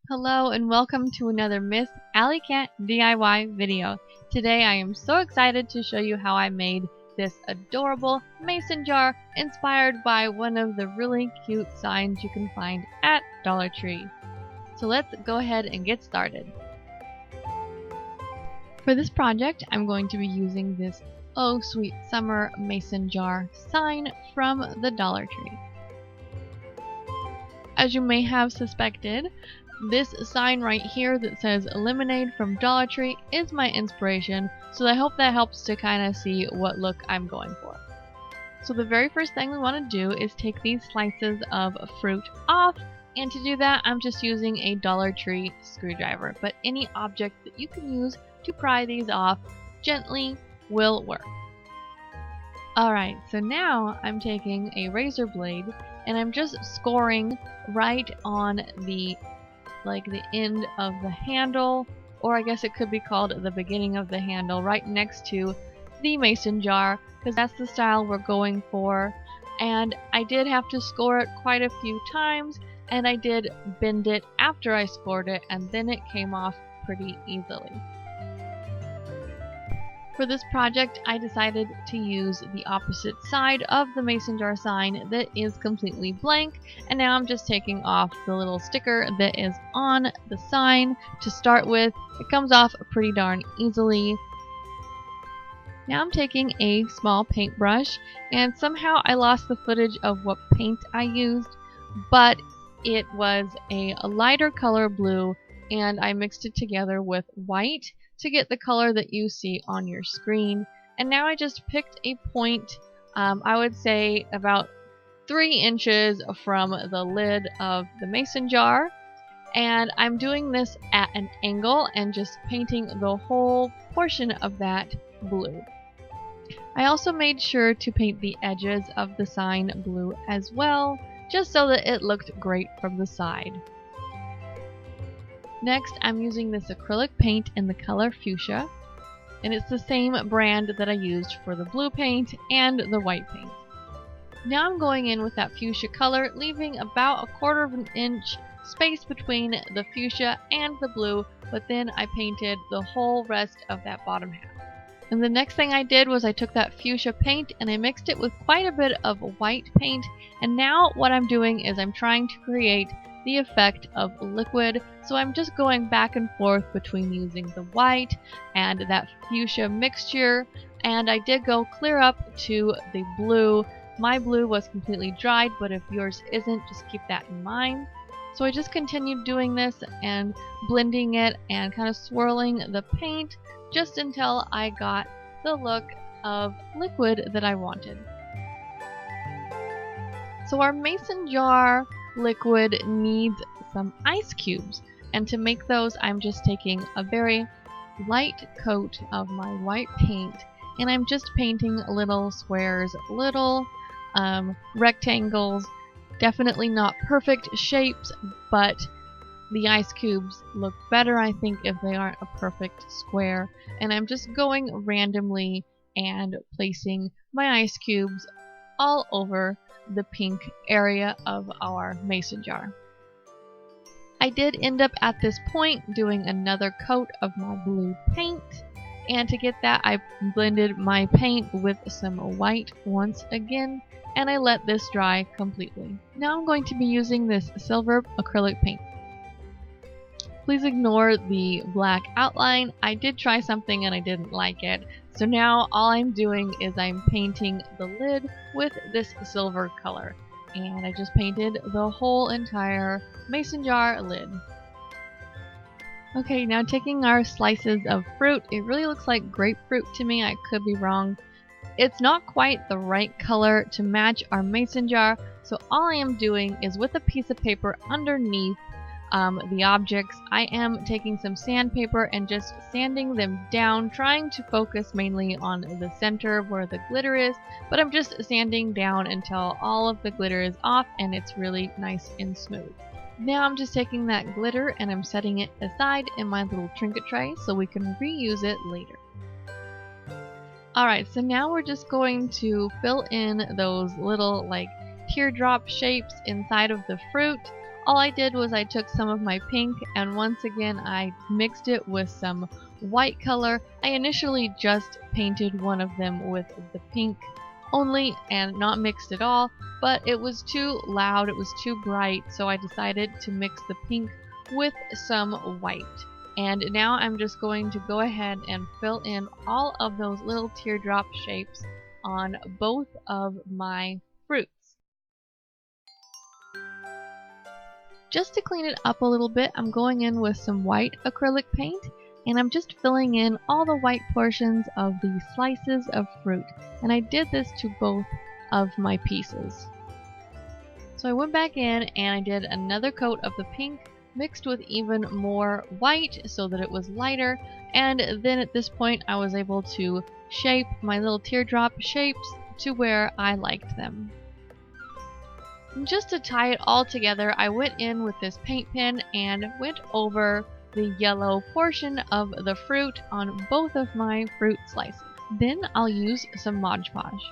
Hello and welcome to another Miss Alley Cat DIY video. Today I am so excited to show you how I made this adorable mason jar inspired by one of the really cute signs you can find at Dollar Tree. So let's go ahead and get started. For this project I'm going to be using this Oh Sweet Summer mason jar sign from the Dollar Tree. As you may have suspected, this sign right here that says Lemonade from Dollar Tree is my inspiration, so I hope that helps to kind of see what look I'm going for. So the very first thing we want to do is take these slices of fruit off, and to do that I'm just using a Dollar Tree screwdriver, but any object that you can use to pry these off gently will work. Alright, so now I'm taking a razor blade and I'm just scoring right on the end of the handle, or I guess it could be called the beginning of the handle, right next to the mason jar, because that's the style we're going for. And I did have to score it quite a few times, and I did bend it after I scored it, and then it came off pretty easily. For this project, I decided to use the opposite side of the mason jar sign that is completely blank, and now I'm just taking off the little sticker that is on the sign to start with. It comes off pretty darn easily. Now I'm taking a small paintbrush, and somehow I lost the footage of what paint I used, but it was a lighter color blue, and I mixed it together with white to get the color that you see on your screen. And now I just picked a point, I would say about 3 inches from the lid of the mason jar, and I'm doing this at an angle and just painting the whole portion of that blue. I also made sure to paint the edges of the sign blue as well, just so that it looked great from the side. Next, I'm using this acrylic paint in the color fuchsia, and it's the same brand that I used for the blue paint and the white paint. Now I'm going in with that fuchsia color, leaving about 1/4 of an inch space between the fuchsia and the blue, but then I painted the whole rest of that bottom half. And the next thing I did was I took that fuchsia paint and I mixed it with quite a bit of white paint, and now what I'm doing is I'm trying to create the effect of liquid, so I'm just going back and forth between using the white and that fuchsia mixture, and I did go clear up to the blue. My blue was completely dried, but if yours isn't, just keep that in mind. So I just continued doing this and blending it and kind of swirling the paint just until I got the look of liquid that I wanted. So our mason jar liquid needs some ice cubes, and to make those I'm just taking a very light coat of my white paint, and I'm just painting little squares, little rectangles, definitely not perfect shapes, but the ice cubes look better, I think, if they aren't a perfect square. And I'm just going randomly and placing my ice cubes all over the pink area of our mason jar. I did end up at this point doing another coat of my blue paint, and to get that I blended my paint with some white once again, and I let this dry completely. Now I'm going to be using this silver acrylic paint. Please ignore the black outline. I did try something and I didn't like it. So now all I'm doing is I'm painting the lid with this silver color. And I just painted the whole entire mason jar lid. Okay, now taking our slices of fruit, it really looks like grapefruit to me. I could be wrong. It's not quite the right color to match our mason jar. So all I am doing is with a piece of paper underneath the objects, I am taking some sandpaper and just sanding them down, trying to focus mainly on the center where the glitter is, but I'm just sanding down until all of the glitter is off and it's really nice and smooth. Now I'm just taking that glitter and I'm setting it aside in my little trinket tray so we can reuse it later. Alright, so now we're just going to fill in those little teardrop shapes inside of the fruit. all I did was I took some of my pink and once again I mixed it with some white color. I initially just painted one of them with the pink only and not mixed at all, but it was too loud, it was too bright, so I decided to mix the pink with some white. And now I'm just going to go ahead and fill in all of those little teardrop shapes on both of my fruits. Just to clean it up a little bit, I'm going in with some white acrylic paint and I'm just filling in all the white portions of the slices of fruit. And I did this to both of my pieces. So I went back in and I did another coat of the pink mixed with even more white so that it was lighter, and then at this point I was able to shape my little teardrop shapes to where I liked them. And just to tie it all together, I went in with this paint pen and went over the yellow portion of the fruit on both of my fruit slices. Then I'll use some Mod Podge.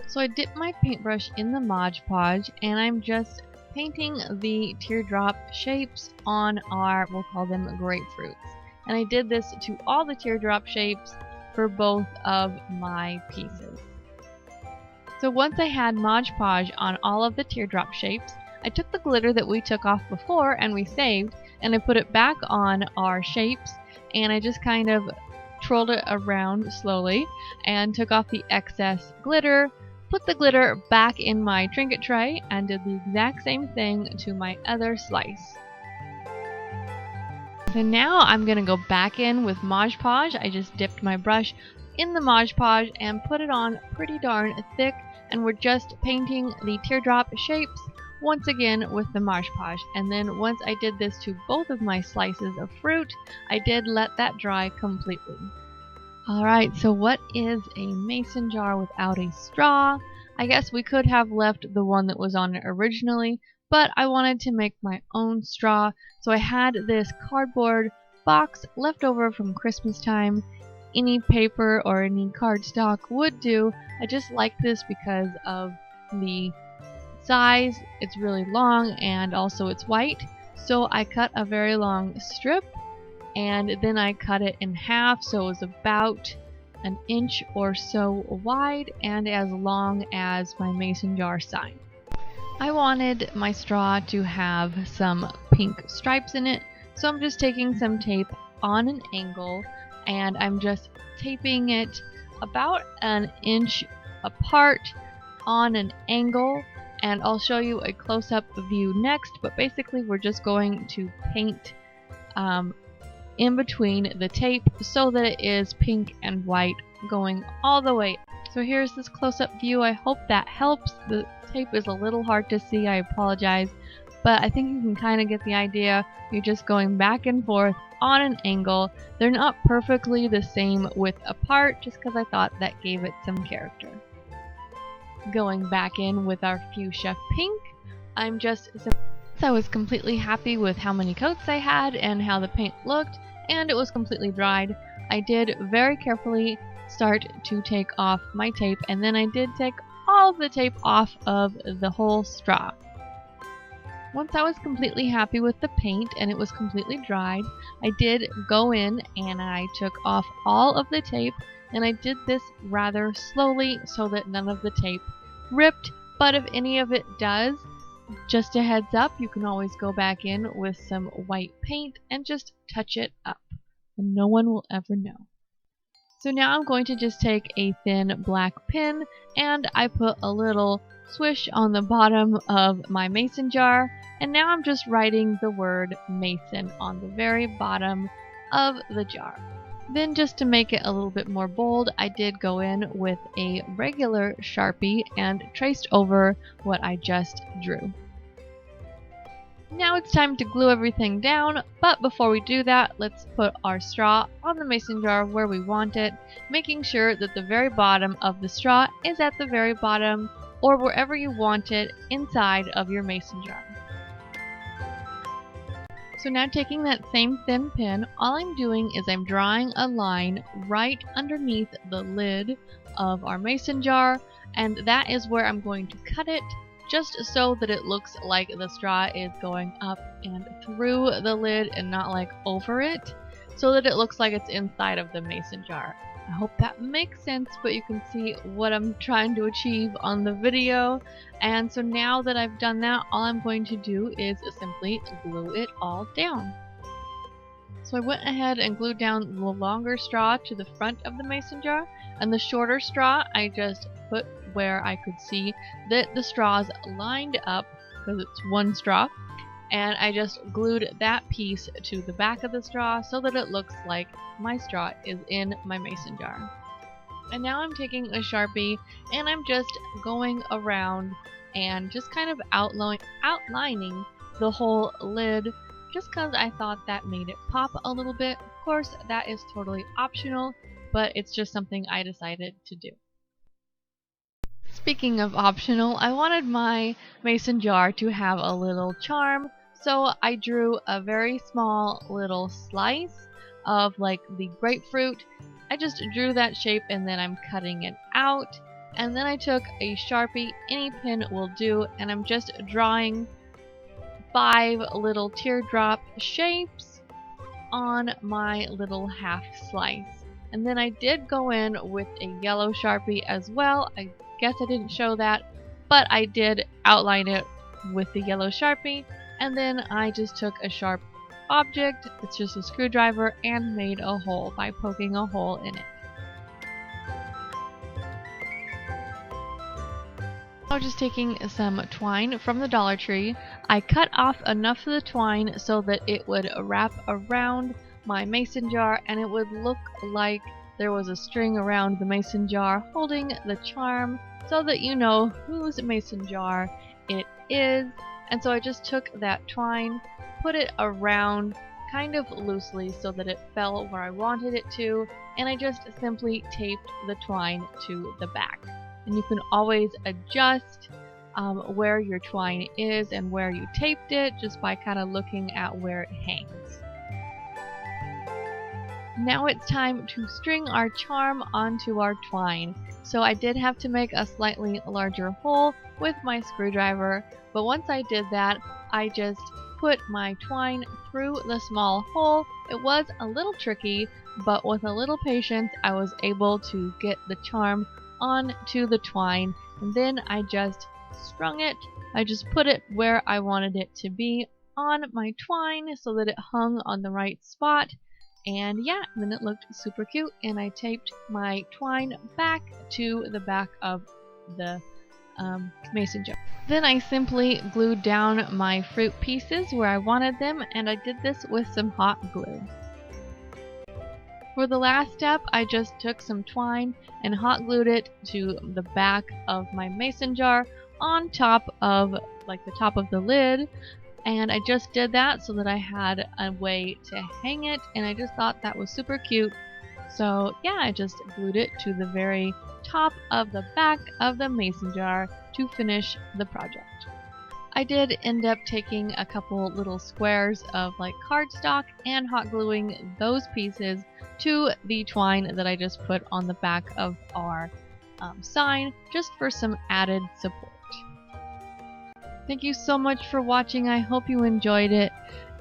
So I dipped my paintbrush in the Mod Podge and I'm just painting the teardrop shapes on our, we'll call them grapefruits. And I did this to all the teardrop shapes for both of my pieces. So once I had Mod Podge on all of the teardrop shapes, I took the glitter that we took off before and we saved, and I put it back on our shapes, and I just kind of twirled it around slowly and took off the excess glitter, put the glitter back in my trinket tray, and did the exact same thing to my other slice. So now I'm going to go back in with Mod Podge. I just dipped my brush in the Mod Podge and put it on pretty darn thick, and we're just painting the teardrop shapes once again with the Mod Podge. And then once I did this to both of my slices of fruit, I did let that dry completely. Alright, so what is a mason jar without a straw? I guess we could have left the one that was on it originally, but I wanted to make my own straw, so I had this cardboard box left over from Christmas time. Any paper or any cardstock would do. I just like this because of the size. It's really long and also it's white, so I cut a very long strip and then I cut it in half so it was about an inch or so wide and as long as my mason jar side. I wanted my straw to have some pink stripes in it, so I'm just taking some tape on an angle and I'm just taping it about an inch apart on an angle, and I'll show you a close-up view next, but basically we're just going to paint in between the tape so that it is pink and white going all the way. So here's this close-up view. I hope that helps. The tape is a little hard to see, I apologize, but I think you can kind of get the idea. You're just going back and forth on an angle. They're not perfectly the same width apart, just because I thought that gave it some character. Going back in with our fuchsia pink, I was completely happy with how many coats I had and how the paint looked, and it was completely dried. I did very carefully start to take off my tape, and then I did take all of the tape off of the whole straw. Once I was completely happy with the paint and it was completely dried, I did go in and I took off all of the tape, and I did this rather slowly so that none of the tape ripped, but if any of it does, just a heads up, you can always go back in with some white paint and just touch it up, and no one will ever know. So now I'm going to just take a thin black pen and I put a little swish on the bottom of my mason jar, and now I'm just writing the word mason on the very bottom of the jar. Then just to make it a little bit more bold, I did go in with a regular Sharpie and traced over what I just drew. Now it's time to glue everything down, but before we do that, let's put our straw on the mason jar where we want it, making sure that the very bottom of the straw is at the very bottom or wherever you want it inside of your mason jar. So now taking that same thin pen, all I'm doing is I'm drawing a line right underneath the lid of our mason jar, and that is where I'm going to cut it just so that it looks like the straw is going up and through the lid and not like over it, so that it looks like it's inside of the mason jar. I hope that makes sense, but you can see what I'm trying to achieve on the video. And so now that I've done that, all I'm going to do is simply glue it all down. So I went ahead and glued down the longer straw to the front of the mason jar, and the shorter straw I just put where I could see that the straws lined up, because it's one straw, and I just glued that piece to the back of the straw so that it looks like my straw is in my mason jar. And now I'm taking a Sharpie and I'm just going around and just kind of outlining the whole lid, just because I thought that made it pop a little bit. Of course, that is totally optional, but it's just something I decided to do. Speaking of optional, I wanted my mason jar to have a little charm, so I drew a very small little slice of like the grapefruit. I just drew that shape and then I'm cutting it out, and then I took a Sharpie, any pen will do, and I'm just drawing 5 little teardrop shapes on my little half slice. And then I did go in with a yellow Sharpie as well. I guess I didn't show that, but I did outline it with the yellow Sharpie, and then I just took a sharp object, it's just a screwdriver, and made a hole by poking a hole in it. Now just taking some twine from the Dollar Tree, I cut off enough of the twine so that it would wrap around my mason jar and it would look like there was a string around the mason jar holding the charm, so that you know whose mason jar it is. And so I just took that twine, put it around kind of loosely so that it fell where I wanted it to, and I just simply taped the twine to the back. And you can always adjust where your twine is and where you taped it just by kind of looking at where it hangs. Now it's time to string our charm onto our twine. So I did have to make a slightly larger hole with my screwdriver, but once I did that, I just put my twine through the small hole. It was a little tricky, but with a little patience, I was able to get the charm onto the twine, and then I just strung it. I just put it where I wanted it to be on my twine so that it hung on the right spot. And yeah, then it looked super cute, and I taped my twine back to the back of the mason jar. Then I simply glued down my fruit pieces where I wanted them, and I did this with some hot glue. For the last step, I just took some twine and hot glued it to the back of my mason jar on top of like the top of the lid. And I just did that so that I had a way to hang it, and I just thought that was super cute. So yeah, I just glued it to the very top of the back of the mason jar to finish the project. I did end up taking a couple little squares of like cardstock and hot gluing those pieces to the twine that I just put on the back of our sign, just for some added support. Thank you so much for watching. I hope you enjoyed it.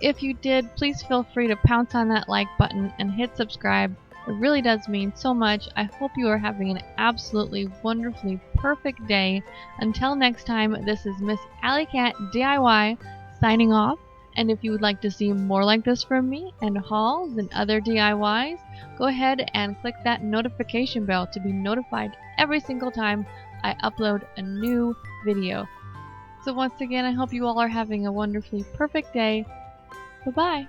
If you did, please feel free to pounce on that like button and hit subscribe. It really does mean so much. I hope you are having an absolutely wonderfully perfect day. Until next time, this is Miss Alley Cat DIY signing off. And if you would like to see more like this from me and hauls and other DIYs, go ahead and click that notification bell to be notified every single time I upload a new video. So once again, I hope you all are having a wonderfully perfect day. Bye-bye.